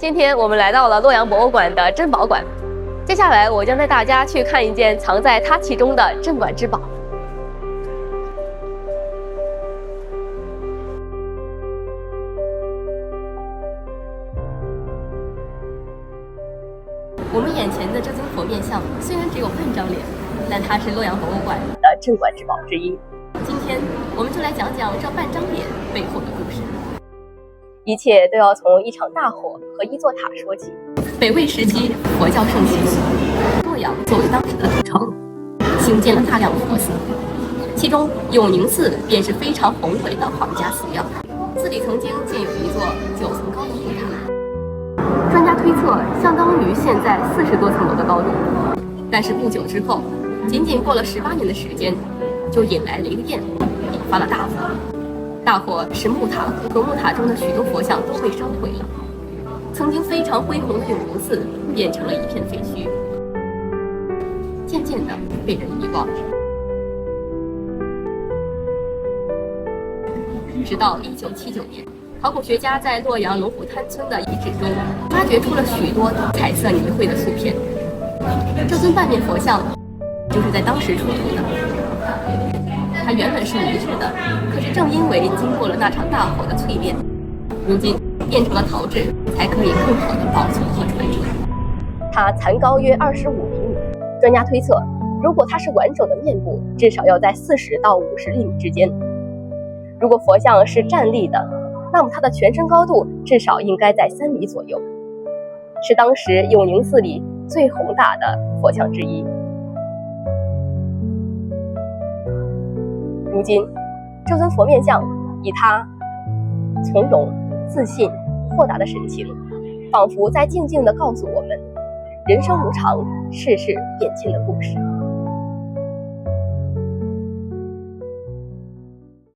今天我们来到了洛阳博物馆的珍宝馆，接下来我将带大家去看一件藏在它其中的镇馆之宝。我们眼前的这尊佛面像虽然只有半张脸，但它是洛阳博物馆的镇馆之宝之一。今天我们就来讲讲这半张脸背后的故事。一切都要从一场大火和一座塔说起。北魏时期，佛教盛行，洛阳作为当时的都城，兴建了大量的佛寺，其中永宁寺便是非常宏伟的皇家寺庙。寺里曾经建有一座9层高的佛塔，专家推测相当于现在40多层楼的高度。但是不久之后，仅仅过了18年的时间，就引来了一个焰火，引发了大火。大火使木塔和木塔中的许多佛像都被烧毁了，曾经非常恢宏的永宁寺变成了一片废墟，渐渐地被人遗忘。直到1979年，考古学家在洛阳龙虎滩村的遗址中发掘出了许多彩色泥绘的塑片，这尊半面佛像就是在当时出土的。它原本是泥质的，可是正因为经过了那场大火的淬炼，如今变成了陶制，才可以更好的保存和传承。它残高约25厘米，专家推测，如果它是完整的面部，至少要在40到50厘米之间。如果佛像是站立的，那么它的全身高度至少应该在3米左右，是当时永宁寺里最宏大的佛像之一。如今，这尊佛面像以它从容、自信、豁达的神情，仿佛在静静地告诉我们，人生无常，世事变迁的故事。